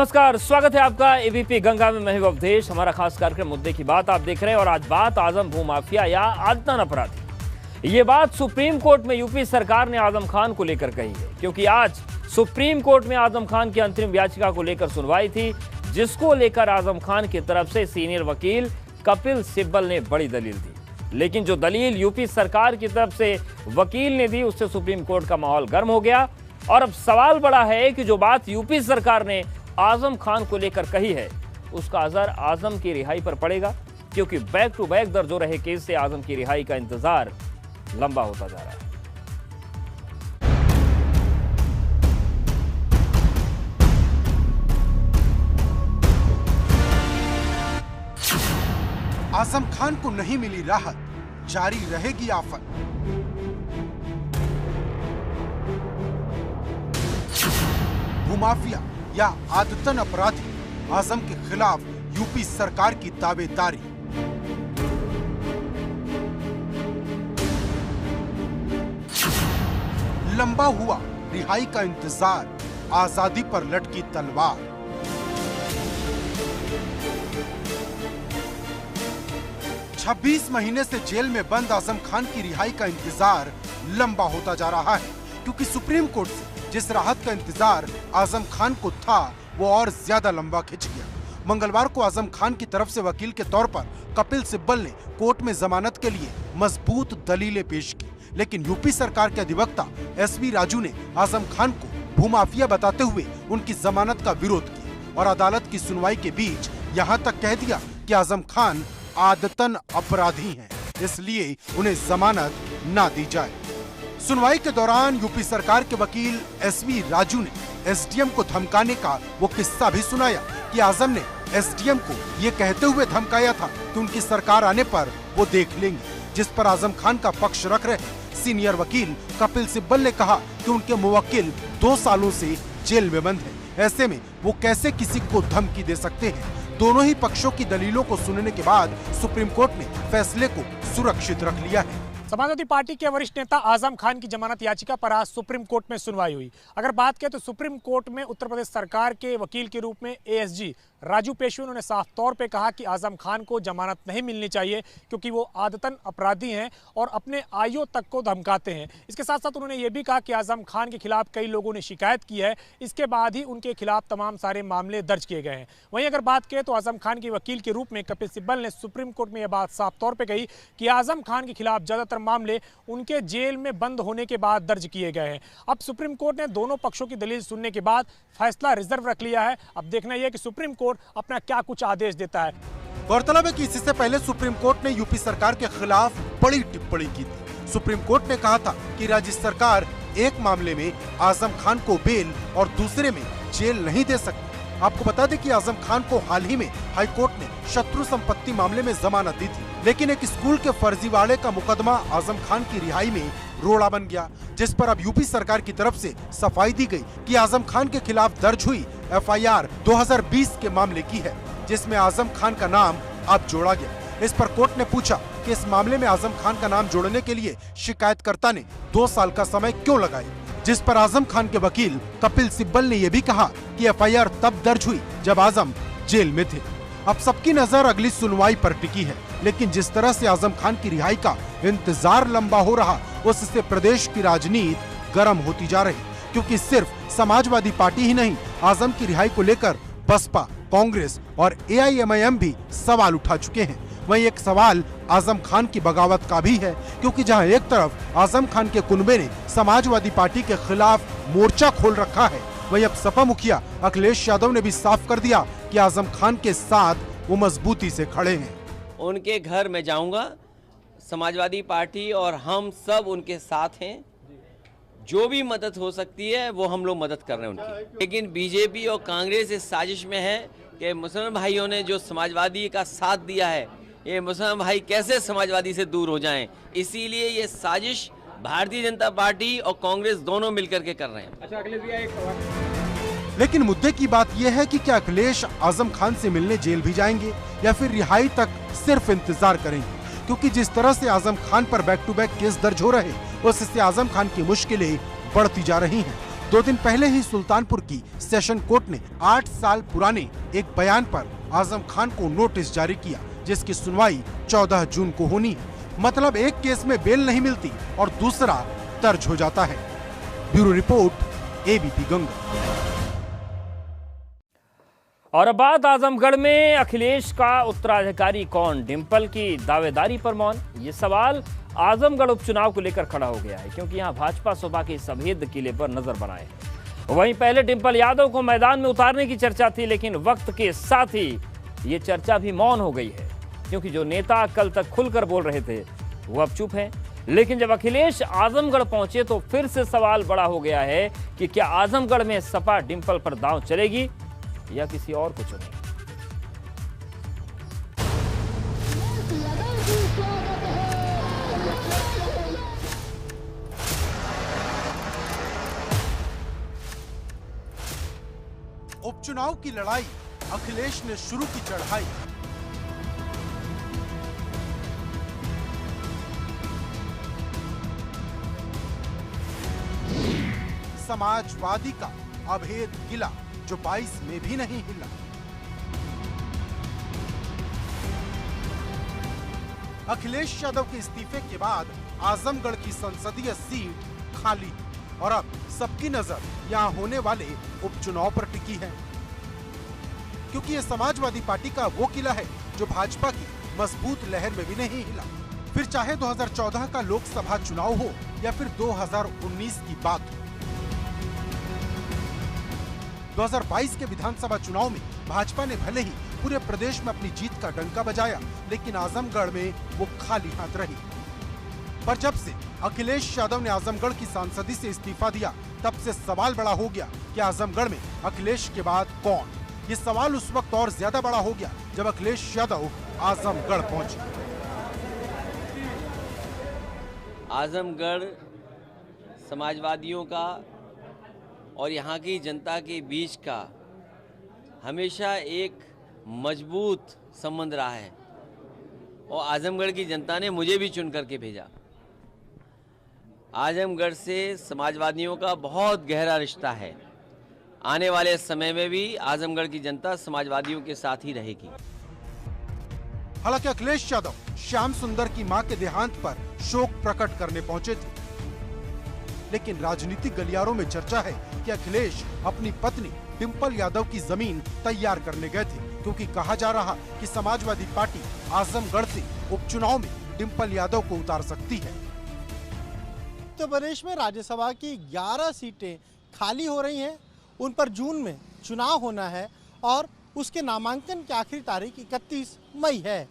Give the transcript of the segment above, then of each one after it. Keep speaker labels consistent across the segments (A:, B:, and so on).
A: नमस्कार, स्वागत है आपका एबीपी गंगा में। मैं हूं अवधेश। हमारा खास कार्यक्रम मुद्दे की बात आप देख रहे हैं और आज बात आजम भूमाफिया या आदतन अपराधी। ये बात सुप्रीम कोर्ट में यूपी सरकार ने आजम खान को लेकर कही है, क्योंकि आज सुप्रीम कोर्ट में आजम खान की अंतरिम याचिका को लेकर सुनवाई थी, जिसको लेकर आजम खान की तरफ से सीनियर वकील कपिल सिब्बल ने बड़ी दलील दी। लेकिन जो दलील यूपी सरकार की तरफ से वकील ने दी, उससे सुप्रीम कोर्ट का माहौल गर्म हो गया। और अब सवाल बड़ा है कि जो बात यूपी सरकार ने आजम खान को लेकर कही है, उसका असर आजम की रिहाई पर पड़ेगा, क्योंकि बैक टू बैक दर्ज हो रहे केस से आजम की रिहाई का इंतजार लंबा होता जा रहा है।
B: आजम खान को नहीं मिली राहत, जारी रहेगी आफत। भूमाफिया या आदतन अपराधी आजम के खिलाफ यूपी सरकार की दावेदारी। लंबा हुआ रिहाई का इंतजार, आजादी पर लटकी तलवार। छब्बीस महीने से जेल में बंद आजम खान की रिहाई का इंतजार लंबा होता जा रहा है, क्योंकि सुप्रीम कोर्ट से जिस राहत का इंतजार आजम खान को था, वो और ज्यादा लंबा खिंच गया। मंगलवार को आजम खान की तरफ से वकील के तौर पर कपिल सिब्बल ने कोर्ट में जमानत के लिए मजबूत दलीलें पेश की, लेकिन यूपी सरकार के अधिवक्ता एसवी राजू ने आजम खान को भूमाफिया बताते हुए उनकी जमानत का विरोध किया और अदालत की सुनवाई के बीच यहां तक कह दिया कि आजम खान आदतन अपराधी हैं, इसलिए उन्हें जमानत ना दी जाए। सुनवाई के दौरान यूपी सरकार के वकील एसवी राजू ने एसडीएम को धमकाने का वो किस्सा भी सुनाया कि आजम ने एसडीएम को ये कहते हुए धमकाया था कि उनकी सरकार आने पर वो देख लेंगे, जिस पर आजम खान का पक्ष रख रहे सीनियर वकील कपिल सिब्बल ने कहा कि उनके मुवक्किल 2 सालों से जेल में बंद है, ऐसे में वो कैसे किसी को धमकी दे सकते हैं। दोनों ही पक्षों की दलीलों को सुनने के बाद सुप्रीम कोर्ट ने फैसले को सुरक्षित रख लिया है।
C: समाजवादी पार्टी के वरिष्ठ नेता आजम खान की जमानत याचिका पर आज सुप्रीम कोर्ट में सुनवाई हुई। अगर बात करें तो सुप्रीम कोर्ट में उत्तर प्रदेश सरकार के वकील के रूप में एएसजी राजू पेशवे, उन्होंने साफ तौर पे कहा कि आजम खान को जमानत नहीं मिलनी चाहिए, क्योंकि वो आदतन अपराधी हैं और अपने आईओ तक को धमकाते हैं। इसके साथ साथ उन्होंने ये भी कहा कि आजम खान के खिलाफ कई लोगों ने शिकायत की है, इसके बाद ही उनके खिलाफ तमाम सारे मामले दर्ज किए गए हैं। वहीं अगर बात करें तो आजम खान के वकील के रूप में कपिल सिब्बल ने सुप्रीम कोर्ट में यह बात साफ तौर पर कही कि आजम खान के खिलाफ ज्यादातर मामले उनके जेल में बंद होने के बाद दर्ज किए गए हैं। अब सुप्रीम कोर्ट ने दोनों पक्षों की दलील सुनने के बाद फैसला रिजर्व रख लिया है। अब देखना यह कि सुप्रीम कोर्ट अपना क्या कुछ आदेश देता है।
B: गौरतलब है कि इससे पहले सुप्रीम कोर्ट ने यूपी सरकार के खिलाफ बड़ी टिप्पणी की थी। सुप्रीम कोर्ट ने कहा था कि राज्य सरकार एक मामले में आजम खान को बेल और दूसरे में जेल नहीं दे सकती। आपको बता दें कि आजम खान को हाल ही में हाई कोर्ट ने शत्रु संपत्ति मामले में जमानत दी थी, लेकिन एक स्कूल के फर्जीवाड़े का मुकदमा आजम खान की रिहाई में रोड़ा बन गया, जिस पर अब यूपी सरकार की तरफ से सफाई दी गई कि आजम खान के खिलाफ दर्ज हुई एफआईआर 2020 के मामले की है, जिसमें आजम खान का नाम अब जोड़ा गया। इस पर कोर्ट ने पूछा कि इस मामले में आजम खान का नाम जोड़ने के लिए शिकायतकर्ता ने 2 साल का समय क्यों लगाया, जिस पर आजम खान के वकील कपिल सिब्बल ने यह भी कहा कि एफआईआर तब दर्ज हुई जब आजम जेल में थे। अब सबकी नजर अगली सुनवाई पर टिकी है, लेकिन जिस तरह से आजम खान की रिहाई का इंतजार लंबा हो रहा, उससे प्रदेश की राजनीति गर्म होती जा रही, क्योंकि सिर्फ समाजवादी पार्टी ही नहीं, आजम की रिहाई को लेकर बसपा, कांग्रेस और एआईएमआईएम भी सवाल उठा चुके हैं। वहीं एक सवाल आजम खान की बगावत का भी है, क्योंकि जहां एक तरफ आजम खान के कुनबे ने समाजवादी पार्टी के खिलाफ मोर्चा खोल रखा है, वहीं अब सपा मुखिया अखिलेश यादव ने भी साफ कर दिया कि आजम खान के साथ वो मजबूती से खड़े हैं।
D: उनके घर में जाऊंगा, समाजवादी पार्टी और हम सब उनके साथ हैं, जो भी मदद हो सकती है वो हम लोग मदद कर रहे हैं उनकी। लेकिन बीजेपी और कांग्रेस इस साजिश में है कि मुसलमान भाइयों ने जो समाजवादी का साथ दिया है, ये मुसलमान भाई कैसे समाजवादी से दूर हो जाएं, इसीलिए ये साजिश भारतीय जनता पार्टी और कांग्रेस दोनों मिलकर के कर रहे हैं।
C: अच्छा अखिलेश भैया, एक सवाल।
B: लेकिन मुद्दे की बात यह है कि क्या अखिलेश आजम खान से मिलने जेल भी जाएंगे या फिर रिहाई तक सिर्फ इंतजार करेंगे, क्योंकि जिस तरह से आजम खान पर बैक टू बैक केस दर्ज हो रहे, उससे आजम खान की मुश्किलें बढ़ती जा रही हैं। 2 दिन पहले ही सुल्तानपुर की सेशन कोर्ट ने 8 साल पुराने एक बयान पर आजम खान को नोटिस जारी किया, जिसकी सुनवाई 14 जून को होनी है। मतलब एक केस में बेल नहीं मिलती और दूसरा दर्ज हो जाता है। Bureau report, ABP Ganga.
A: और अब बात आजमगढ़ में अखिलेश का उत्तराधिकारी कौन, डिंपल की दावेदारी पर मौन। ये सवाल आजमगढ़ उपचुनाव को लेकर खड़ा हो गया है, क्योंकि यहां भाजपा सुबह के सफेद किले पर नजर बनाए। वहीं पहले डिंपल यादव को मैदान में उतारने की चर्चा थी, लेकिन वक्त के साथ ही ये चर्चा भी मौन हो गई है, क्योंकि जो नेता कल तक खुलकर बोल रहे थे वो अब चुप हैं। लेकिन जब अखिलेश आजमगढ़ पहुंचे तो फिर से सवाल बड़ा हो गया है कि क्या आजमगढ़ में सपा डिंपल पर दांव चलेगी या किसी और को चुनेगी।
B: उपचुनाव की लड़ाई, अखिलेश ने शुरू की चढ़ाई। समाजवादी का अभेद किला जो 22 में भी नहीं हिला। अखिलेश यादव के इस्तीफे के बाद आजमगढ़ की संसदीय सीट खाली और अब सबकी नजर यहां होने वाले उपचुनाव पर टिकी है, क्योंकि यह समाजवादी पार्टी का वो किला है जो भाजपा की मजबूत लहर में भी नहीं हिला। फिर चाहे 2014 का लोकसभा चुनाव हो या फिर 2019 की बात हो। 2022 के विधानसभा चुनाव में भाजपा ने भले ही पूरे प्रदेश में अपनी जीत का डंका बजाया, लेकिन आजमगढ़ में वो खाली हाथ रही। पर जब से अखिलेश यादव ने आजमगढ़ की सांसदी से इस्तीफा दिया, तब से सवाल बड़ा हो गया कि आजमगढ़ में अखिलेश के बाद कौन। ये सवाल उस वक्त और ज्यादा बड़ा हो गया जब अखिलेश यादव आजमगढ़ पहुंचे।
D: आजमगढ़ समाजवादियों का और यहाँ की जनता के बीच का हमेशा एक मजबूत संबंध रहा है, और आजमगढ़ की जनता ने मुझे भी चुन करके भेजा। आजमगढ़ से समाजवादियों का बहुत गहरा रिश्ता है। आने वाले समय में भी आजमगढ़ की जनता समाजवादियों के साथ ही रहेगी।
B: हालांकि अखिलेश यादव श्याम सुंदर की मां के देहांत पर शोक प्रकट करने पहुंचे थे, लेकिन राजनीतिक गलियारों में चर्चा है कि अखिलेश अपनी पत्नी डिंपल यादव की जमीन तैयार करने गए थे, क्योंकि कहा जा रहा कि समाजवादी पार्टी आजमगढ़ से उपचुनाव में डिंपल यादव को उतार सकती है।
E: उत्तर प्रदेश में राज्यसभा की 11 सीटें खाली हो रही हैं, उन पर जून में चुनाव होना है और उसके नामांकन की आखिरी तारीख 31 मई है।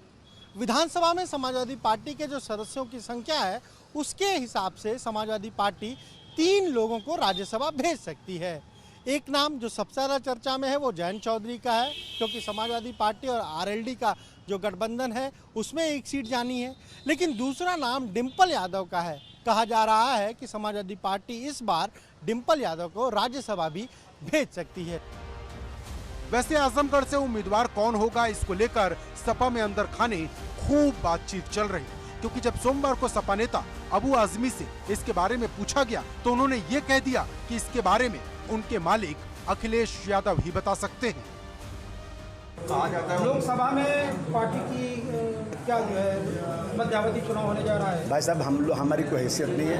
E: विधानसभा में समाजवादी पार्टी के जो सदस्यों की संख्या है, उसके हिसाब से समाजवादी पार्टी 3 लोगों को राज्यसभा भेज सकती है। एक नाम जो सबसे ज़्यादा चर्चा में है वो जयंत चौधरी का है, क्योंकि समाजवादी पार्टी और आरएलडी का जो गठबंधन है उसमें 1 सीट जानी है। लेकिन दूसरा नाम डिंपल यादव का है। कहा जा रहा है कि समाजवादी पार्टी इस बार डिंपल यादव को राज्यसभा भी भेज सकती है।
B: वैसे आजमगढ़ से उम्मीदवार कौन होगा, इसको लेकर सपा में अंदर खाने खूब बातचीत चल रही, क्योंकि जब सोमवार को सपा नेता अबू आजमी से इसके बारे में पूछा गया तो उन्होंने ये कह दिया कि इसके बारे में उनके मालिक अखिलेश यादव ही बता सकते हैं।
F: लोकसभा में पार्टी की क्या जो है मध्यावधि चुनाव होने जा रहा है।
G: भाई साहब, हमारी कोई हैसियत नहीं है,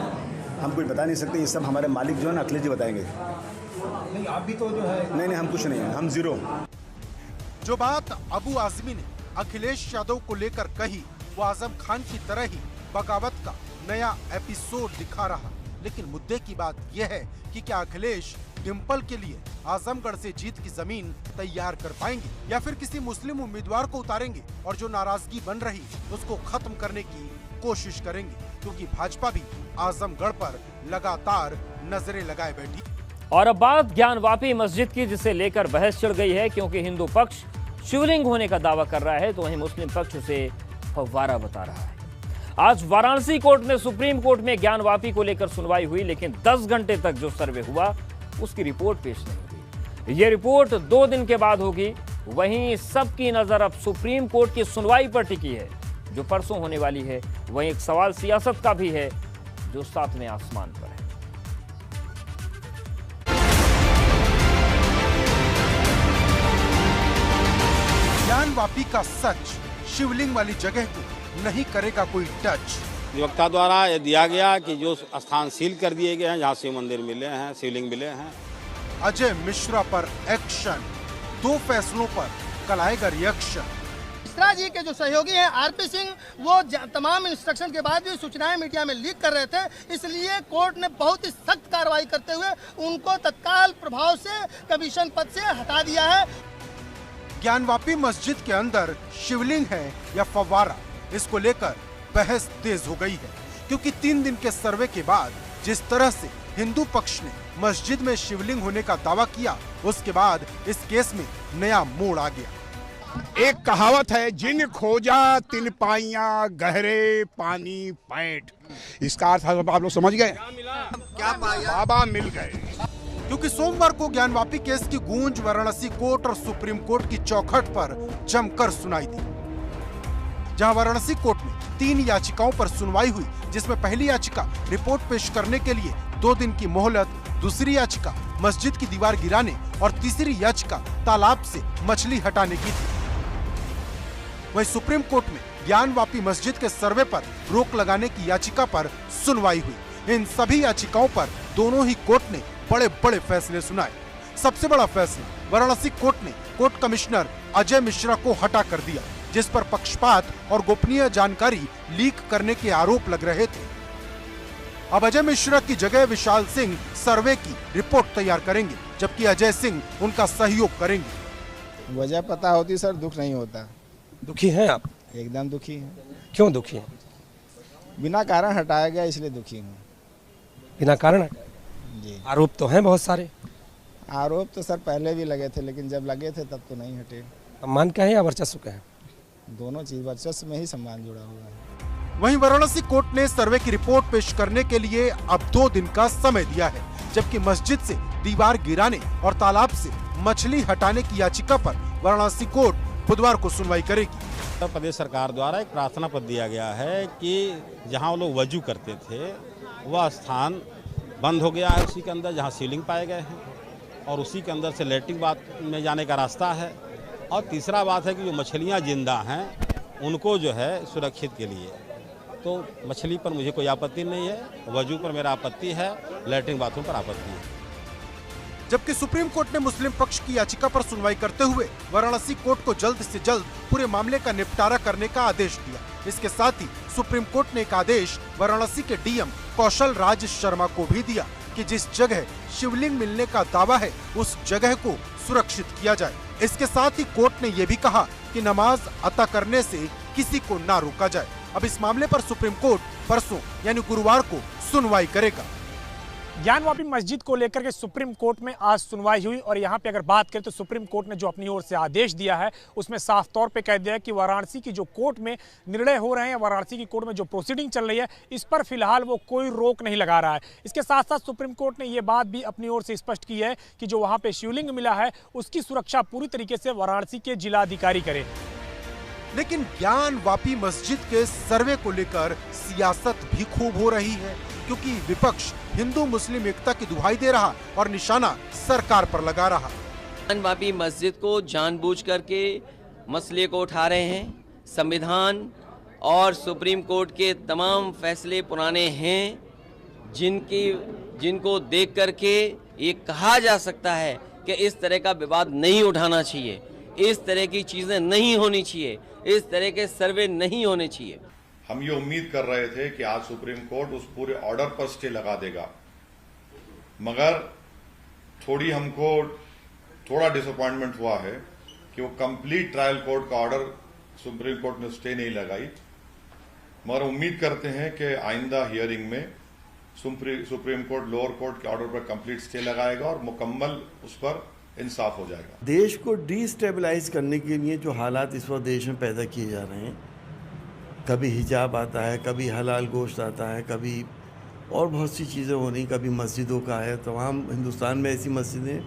G: हम कुछ बता नहीं सकते। ये सब हमारे मालिक जो है ना, अखिलेश जी बताएंगे।
F: नहीं, आप भी तो जो है।
G: नहीं, हम कुछ नहीं है, हम जीरो।
B: जो बात अबू आजमी ने अखिलेश यादव को लेकर कही, वो आजम खान की तरह ही बगावत का नया एपिसोड दिखा रहा। लेकिन मुद्दे की बात यह है कि क्या अखिलेश डिंपल के लिए आजमगढ़ से जीत की जमीन तैयार कर पाएंगे या फिर किसी मुस्लिम उम्मीदवार को उतारेंगे और जो नाराजगी बन रही उसको खत्म करने की कोशिश करेंगे, क्योंकि भाजपा भी आजमगढ़ पर लगातार नजरें लगाए बैठी।
A: और अब बात ज्ञानवापी मस्जिद की, जिसे लेकर बहस छिड़ गई है, क्योंकि हिंदू पक्ष शिवलिंग होने का दावा कर रहा है तो वहीं मुस्लिम पक्ष उसे फव्वारा बता रहा है। आज वाराणसी कोर्ट में सुप्रीम कोर्ट में ज्ञानवापी को लेकर सुनवाई हुई, लेकिन 10 घंटे तक जो सर्वे हुआ उसकी रिपोर्ट पेश नहीं हुई। ये रिपोर्ट 2 दिन के बाद होगी। वहीं सबकी नजर अब सुप्रीम कोर्ट की सुनवाई पर टिकी है जो परसों होने वाली है। वहीं एक सवाल सियासत का भी है जो 7वें आसमान पर है।
B: ज्ञान वापी का सच, शिवलिंग वाली जगह को नहीं करेगा कोई टच।
H: अधिवक्ता द्वारा यह दिया गया कि जो स्थान सील कर दिए गए हैं, जहाँ शिव मंदिर मिले हैं, शिवलिंग मिले हैं।
B: अजय मिश्रा पर एक्शन, 2 फैसलों पर कल आएगा रिएक्शन।
I: मिश्रा जी के जो सहयोगी हैं आरपी सिंह, वो तमाम इंस्ट्रक्शन के बाद भी सूचनाएं मीडिया में लीक कर रहे थे, इसलिए कोर्ट ने बहुत ही सख्त कार्रवाई करते हुए उनको तत्काल प्रभाव से कमीशन पद से हटा दिया है।
B: ज्ञानवापी मस्जिद के अंदर शिवलिंग है या फव्वारा, इसको लेकर बहस तेज हो गई है, क्योंकि 3 दिन के सर्वे के बाद जिस तरह से हिंदू पक्ष ने मस्जिद में शिवलिंग होने का दावा किया, उसके बाद इस केस में नया मोड़ आ गया।
J: एक कहावत है, जिन खोजा तिन पाइया गहरे पानी पैठ। इसका अर्थ आप लोग समझ गए? क्या पाया? बाबा मिल गए।
B: क्योंकि सोमवार को ज्ञानवापी केस की गूंज वाराणसी कोर्ट और सुप्रीम कोर्ट की चौखट पर जमकर सुनाई दी, जहां वाराणसी कोर्ट में 3 याचिकाओं पर सुनवाई हुई, जिसमें पहली याचिका रिपोर्ट पेश करने के लिए 2 दिन की मोहलत, दूसरी याचिका मस्जिद की दीवार गिराने और तीसरी याचिका तालाब से मछली हटाने की थी। वहीं सुप्रीम कोर्ट में ज्ञानवापी मस्जिद के सर्वे पर रोक लगाने की याचिका पर सुनवाई हुई। इन सभी याचिकाओं पर दोनों ही कोर्ट ने बड़े बड़े फैसले सुनाए। सबसे बड़ा फैसला वाराणसी कोर्ट ने कोर्ट कमिश्नर अजय मिश्रा को हटा कर दिया, जिस पर पक्षपात और गोपनीय जानकारी लीक करने के आरोप लग रहे थे। अब अजय मिश्रा की जगह विशाल सिंह सर्वे की रिपोर्ट तैयार करेंगे, जबकि अजय सिंह उनका सहयोग करेंगे।
K: वजह पता होती सर, दुख नहीं होता।
L: दुखी हैं आप?
K: एकदम दुखी हैं।
L: क्यों दुखी हैं?
K: बिना कारण हटाया गया इसलिए दुखी हूँ।
L: बिना कारण?
K: जी।
L: आरोप तो हैं बहुत सारे।
K: आरोप तो सर पहले भी लगे थे, लेकिन जब लगे थे तब तो नहीं हटे।
L: सम्मान का है या वर्चस्व का है?
K: दोनों चीज, वर्चस्व में ही सम्मान जुड़ा हुआ है।
B: वहीं वाराणसी कोर्ट ने सर्वे की रिपोर्ट पेश करने के लिए अब 2 दिन का समय दिया है, जबकि मस्जिद से दीवार गिराने और तालाब से मछली हटाने की याचिका पर वाराणसी कोर्ट बुधवार को सुनवाई करेगी।
H: उत्तर प्रदेश सरकार द्वारा एक प्रार्थना पत्र दिया गया है कि जहां वो लोग वजू करते थे वह स्थान बंद हो गया है, उसी के अंदर जहां शिवलिंग पाए गए हैं, और उसी के अंदर से लैट्रिन बाथ में जाने का रास्ता है। और तीसरा बात है कि जो मछलियां जिंदा हैं उनको जो है सुरक्षित के लिए, तो मछली पर मुझे कोई आपत्ति नहीं है, वजू पर मेरा आपत्ति है, लैट्रिन बाथरूम पर आपत्ति है।
B: जबकि सुप्रीम कोर्ट ने मुस्लिम पक्ष की याचिका पर सुनवाई करते हुए वाराणसी कोर्ट को जल्द से जल्द पूरे मामले का निपटारा करने का आदेश दिया। इसके साथ ही सुप्रीम कोर्ट ने एक आदेश वाराणसी के डीएम कौशल राज शर्मा को भी दिया कि जिस जगह शिवलिंग मिलने का दावा है उस जगह को सुरक्षित किया जाए। इसके साथ ही कोर्ट ने ये भी कहा कि नमाज अता करने से किसी को ना रोका जाए। अब इस मामले पर सुप्रीम कोर्ट परसों यानी गुरुवार को सुनवाई करेगा।
C: ज्ञानवापी मस्जिद को लेकर के सुप्रीम कोर्ट में आज सुनवाई हुई और यहाँ पे अगर बात करें तो सुप्रीम कोर्ट ने जो अपनी ओर से आदेश दिया है उसमें साफ तौर पे कह दिया है कि वाराणसी की जो कोर्ट में निर्णय हो रहे हैं, वाराणसी की कोर्ट में जो प्रोसीडिंग चल रही है, इस पर फिलहाल वो कोई रोक नहीं लगा रहा है। इसके साथ साथ सुप्रीम कोर्ट ने ये बात भी अपनी ओर से स्पष्ट की है कि जो वहाँ पे शिवलिंग मिला है उसकी सुरक्षा पूरी तरीके से वाराणसी के जिलाधिकारी करें।
B: लेकिन ज्ञानवापी मस्जिद के सर्वे को लेकर सियासत भी खूब हो रही है, क्योंकि विपक्ष हिंदू मुस्लिम एकता की दुहाई दे रहा और निशाना सरकार पर लगा रहा।
D: ज्ञानवापी मस्जिद को जानबूझ करके मसले को उठा रहे हैं। संविधान और सुप्रीम कोर्ट के तमाम फैसले पुराने हैं, जिनको देख करके ये कहा जा सकता है कि इस तरह का विवाद नहीं उठाना चाहिए, इस तरह की चीजें नहीं होनी चाहिए, इस तरह के सर्वे नहीं होने चाहिए।
M: हम ये उम्मीद कर रहे थे कि आज सुप्रीम कोर्ट उस पूरे ऑर्डर पर स्टे लगा देगा, मगर थोड़ा डिसअपॉइंटमेंट हुआ है कि वो कंप्लीट ट्रायल कोर्ट का ऑर्डर सुप्रीम कोर्ट ने स्टे नहीं लगाई। मगर उम्मीद करते हैं कि आइंदा हियरिंग में सुप्रीम कोर्ट लोअर कोर्ट के ऑर्डर पर कंप्लीट स्टे लगाएगा और मुकम्मल उस पर इंसाफ हो जाएगा।
N: देश को डिस्टेबलाइज करने के लिए जो हालात इस वक्त देश में पैदा किए जा रहे हैं, कभी हिजाब आता है, कभी हलाल गोश्त आता है, कभी और बहुत सी चीज़ें हो रही, कभी मस्जिदों का है, तमाम हिंदुस्तान में ऐसी मस्जिदें,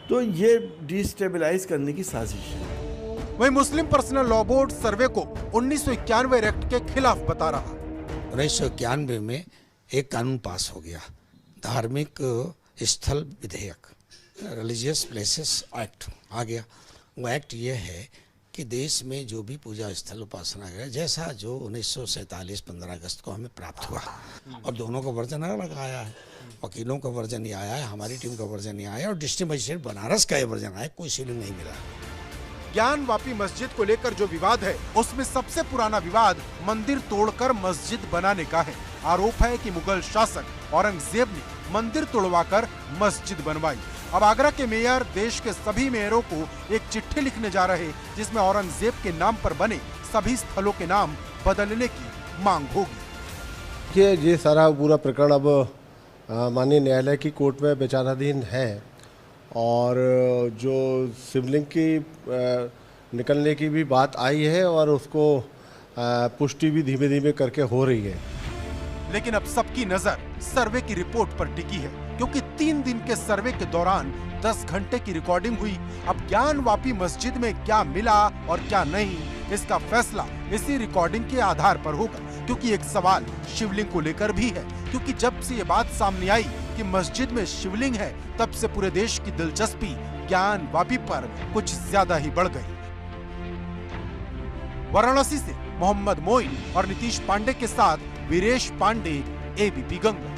N: तो ये डिस्टेबलाइज करने की साजिश है।
B: वहीं मुस्लिम पर्सनल लॉ बोर्ड सर्वे को 1991 एक्ट के खिलाफ बता रहा।
O: 1991 में एक कानून पास हो गया, धार्मिक स्थल विधेयक, रिलीजियस प्लेसेस एक्ट आ गया। वो एक्ट ये है कि देश में जो भी पूजा स्थल उपासना है जैसा जो 1947 15 अगस्त को हमें प्राप्त हुआ, और दोनों का वर्जन अलग आया है। वकीलों का वर्जन ये आया है, हमारी टीम का वर्जन ये आया है, और डिस्ट्रिक्ट मजिस्ट्रेट बनारस का ये वर्जन आया, कोई सीलिंग नहीं मिला।
B: ज्ञान वापी मस्जिद को लेकर जो विवाद है उसमें सबसे पुराना विवाद मंदिर तोड़कर मस्जिद बनाने का है। आरोप है कि मुगल शासक औरंगजेब ने मंदिर तोड़वाकर मस्जिद बनवाई। अब आगरा के मेयर देश के सभी मेयरों को एक चिट्ठी लिखने जा रहे जिसमें औरंगजेब के नाम पर बने सभी स्थलों के नाम बदलने की मांग होगी।
P: ये सारा पूरा प्रकरण अब माननीय न्यायालय की कोर्ट में विचाराधीन है, और जो शिवलिंग की निकलने की भी बात आई है और उसको पुष्टि भी धीमे धीमे करके हो रही है।
B: लेकिन अब सबकी नजर सर्वे की रिपोर्ट पर टिकी है, क्योंकि 3 दिन के सर्वे के दौरान 10 घंटे की रिकॉर्डिंग हुई। अब ज्ञान वापी मस्जिद में क्या मिला और क्या नहीं, इसका फैसला इसी रिकॉर्डिंग के आधार पर होगा। क्योंकि एक सवाल शिवलिंग को लेकर भी है, क्योंकि जब से ये बात सामने आई कि मस्जिद में शिवलिंग है, तब से पूरे देश की दिलचस्पी ज्ञान वापी पर कुछ ज्यादा ही बढ़ गई। वाराणसी से मोहम्मद मोइन और नीतीश पांडे के साथ वीरेश पांडे, एबीपी गंगा।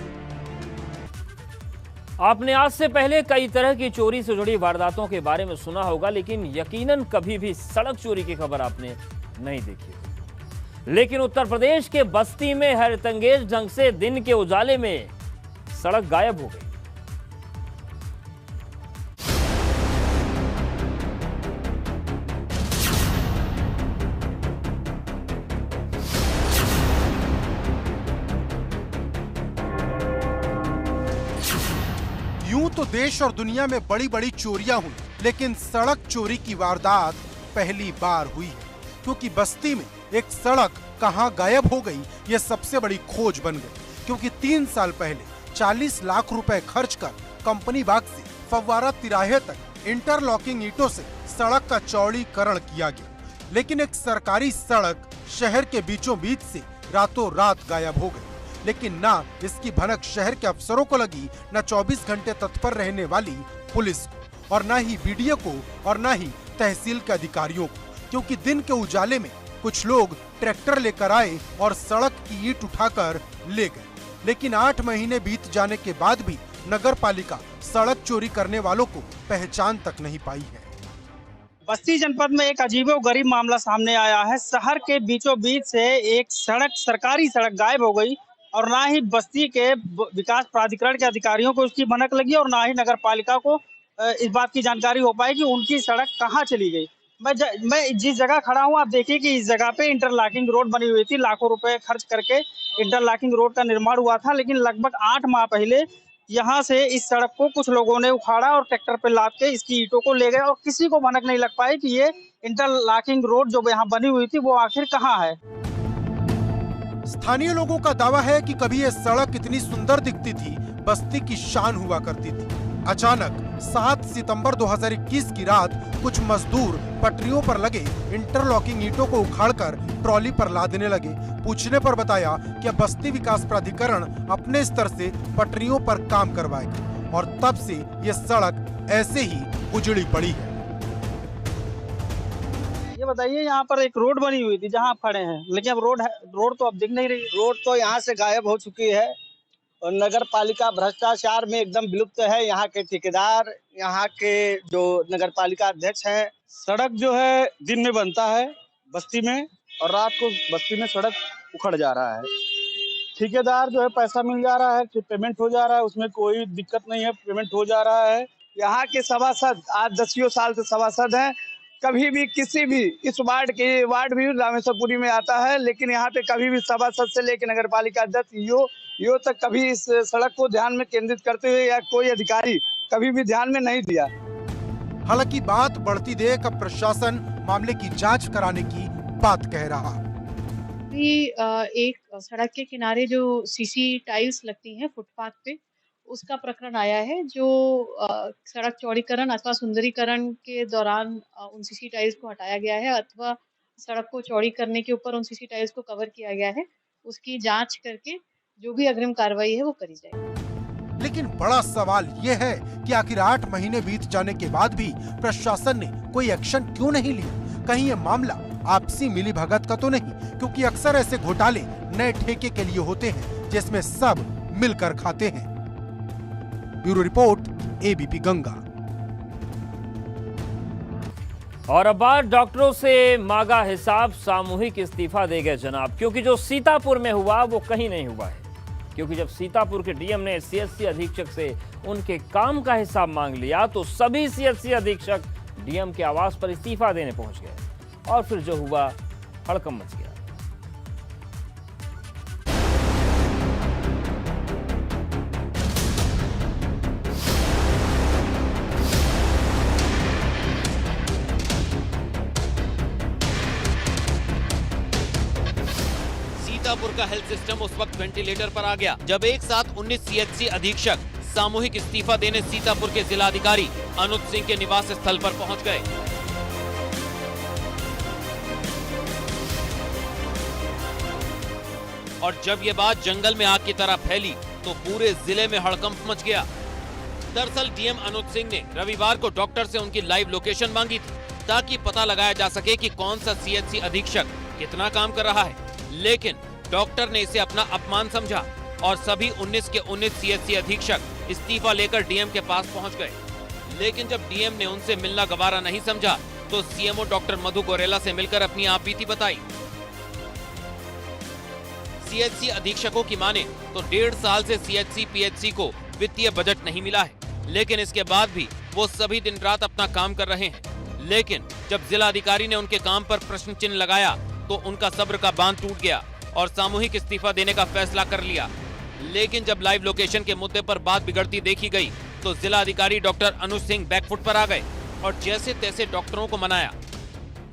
A: आपने आज से पहले कई तरह की चोरी से जुड़ी वारदातों के बारे में सुना होगा, लेकिन यकीनन कभी भी सड़क चोरी की खबर आपने नहीं देखी। लेकिन उत्तर प्रदेश के बस्ती में हैरतअंगेज ढंग से दिन के उजाले में सड़क गायब हो गई।
B: यूं तो देश और दुनिया में बड़ी बड़ी चोरियां हुई, लेकिन सड़क चोरी की वारदात पहली बार हुई है। क्योंकि बस्ती में एक सड़क कहां गायब हो गई, यह सबसे बड़ी खोज बन गई। क्योंकि 3 साल पहले 40 लाख रुपए खर्च कर कंपनी बाग से फव्वारा तिराहे तक इंटरलॉकिंग ईंटों से सड़क का चौड़ीकरण किया गया, लेकिन एक सरकारी सड़क शहर के बीचों बीच से रातों रात गायब हो गई। लेकिन ना इसकी भनक शहर के अफसरों को लगी, न 24 घंटे तत्पर रहने वाली पुलिस को, और न ही बीडीओ को, और न ही तहसील के अधिकारियों को। क्योंकि दिन के उजाले में कुछ लोग ट्रैक्टर लेकर आए और सड़क की ईंट उठाकर ले गए। लेकिन 8 महीने बीत जाने के बाद भी नगर पालिका सड़क चोरी करने वालों को पहचान तक नहीं पाई है।
F: बस्ती जनपद में एक अजीबोगरीब मामला सामने आया है। शहर के बीचों बीच से एक सड़क, सरकारी सड़क गायब हो गई, और ना ही बस्ती के विकास प्राधिकरण के अधिकारियों को उसकी भनक लगी, और ना ही नगर पालिका को इस बात की जानकारी हो पाई कि उनकी सड़क कहाँ चली गई। मैं जिस जगह खड़ा हूँ, आप देखिए कि इस जगह पे इंटरलॉकिंग रोड बनी हुई थी। लाखों रुपए खर्च करके इंटरलॉकिंग रोड का निर्माण हुआ था, लेकिन लगभग 8 माह पहले यहाँ से इस सड़क को कुछ लोगों ने उखाड़ा और ट्रैक्टर पे लाद के इसकी ईंटों को ले गए, और किसी को भनक नहीं लग पाई कि ये इंटरलॉकिंग रोड जो यहाँ बनी हुई थी वो आखिर कहाँ है।
B: स्थानीय लोगों का दावा है कि कभी ये सड़क इतनी सुंदर दिखती थी, बस्ती की शान हुआ करती थी। अचानक 7 सितंबर 2021 की रात कुछ मजदूर पटरियों पर लगे इंटरलॉकिंग ईंटों को उखाड़कर ट्रॉली पर लादने लगे। पूछने पर बताया कि अब बस्ती विकास प्राधिकरण अपने स्तर से पटरियों पर काम करवाएगा, और तब से ये सड़क ऐसे ही उजड़ी पड़ी है।
F: ये बताइए, यहाँ पर एक रोड बनी हुई थी जहाँ आप खड़े हैं, लेकिन अब रोड तो अब दिख नहीं रही।
Q: रोड तो यहाँ से गायब हो चुकी है, और नगर पालिका भ्रष्टाचार में एकदम विलुप्त है। यहाँ के ठेकेदार, यहाँ के जो नगर पालिका अध्यक्ष हैं।
F: सड़क जो है दिन में बनता है बस्ती में, और रात को बस्ती में सड़क उखड़ जा रहा है। ठेकेदार जो है पैसा मिल जा रहा है, पेमेंट हो जा रहा है, उसमें कोई दिक्कत नहीं है, पेमेंट हो जा रहा है।
Q: यहाँ के सभासद आज 10 साल से सभासद हैं। कभी भी किसी भी इस वार्ड भी रामेश्वरपुरी में आता है, लेकिन यहाँ पे कभी भी सभासद से लेकर नगर पालिका अध्यक्ष यो तक कभी इस सड़क को ध्यान में केंद्रित करते हुए या कोई अधिकारी कभी भी ध्यान में नहीं दिया।
B: हालांकि बात बढ़ती देख अब प्रशासन मामले की जांच कराने की बात कह रहा।
R: एक सड़क के किनारे जो सीसी टाइल्स लगती हैं फुटपाथ पे, उसका प्रकरण आया है, जो सड़क चौड़ीकरण अथवा सुंदरीकरण के दौरान उन सीसी टाइल्स को हटाया गया है, अथवा सड़क को चौड़ी करने के ऊपर उन सीसी टाइल्स को कवर किया गया है। उसकी जांच करके जो भी अग्रिम कार्रवाई है वो करी जाएगी।
B: लेकिन बड़ा सवाल ये है कि आखिर 8 महीने बीत जाने के बाद भी प्रशासन ने कोई एक्शन क्यों नहीं लिया। कहीं ये मामला आपसी मिलीभगत का तो नहीं, क्योंकि अक्सर ऐसे घोटाले नए ठेके के लिए होते हैं जिसमें सब मिलकर खाते हैं। Bureau report, ABP Ganga.
A: और अब बात डॉक्टरों से मांगा हिसाब, सामूहिक इस्तीफा दे गए जनाब, क्योंकि जो सीतापुर में हुआ वो कहीं नहीं हुआ है। क्योंकि जब सीतापुर के डीएम ने सीएचसी अधीक्षक से उनके काम का हिसाब मांग लिया तो सभी सीएचसी अधीक्षक डीएम के आवास पर इस्तीफा देने पहुंच गए और फिर जो हुआ हड़कंप मच गया।
S: सीतापुर का हेल्थ सिस्टम उस वक्त वेंटिलेटर पर आ गया जब एक साथ 19 सीएचसी अधीक्षक सामूहिक इस्तीफा देने सीतापुर के जिलाधिकारी अनुज सिंह के निवास स्थल पर पहुंच गए। और जब ये बात जंगल में आग की तरह फैली तो पूरे जिले में हड़कंप मच गया। दरअसल डीएम अनुज सिंह ने रविवार को डॉक्टर से उनकी लाइव लोकेशन मांगी थी ताकि पता लगाया जा सके कि कौन सा सीएचसी अधीक्षक कितना काम कर रहा है, लेकिन डॉक्टर ने इसे अपना अपमान समझा और सभी 19 के 19 सीएचसी अधीक्षक इस्तीफा लेकर डीएम के पास पहुंच गए। लेकिन जब डीएम ने उनसे मिलना गवारा नहीं समझा तो सीएमओ डॉक्टर मधु गोरेला से मिलकर अपनी आपबीती बताई। सीएचसी अधीक्षकों की माने तो 1.5 साल से सीएचसी पीएचसी को वित्तीय बजट नहीं मिला है, लेकिन इसके बाद भी वो सभी दिन रात अपना काम कर रहे हैं। लेकिन जब जिलाधिकारी ने उनके काम पर प्रश्न चिन्ह लगाया तो उनका सब्र का बांध टूट गया और सामूहिक इस्तीफा देने का फैसला कर लिया। लेकिन जब लाइव लोकेशन के मुद्दे पर बात बिगड़ती देखी गई तो जिलाधिकारी डॉक्टर अनुज सिंह बैकफुट पर आ गए और जैसे तैसे डॉक्टरों को मनाया।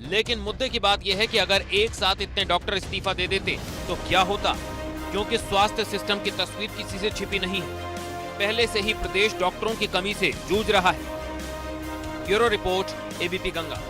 S: लेकिन मुद्दे की बात यह है कि अगर एक साथ इतने डॉक्टर इस्तीफा दे देते तो क्या होता, क्योंकि स्वास्थ्य सिस्टम की तस्वीर किसी से छिपी नहीं है। पहले से ही प्रदेश डॉक्टरों की कमी से जूझ रहा है। Bureau report, ABP Ganga.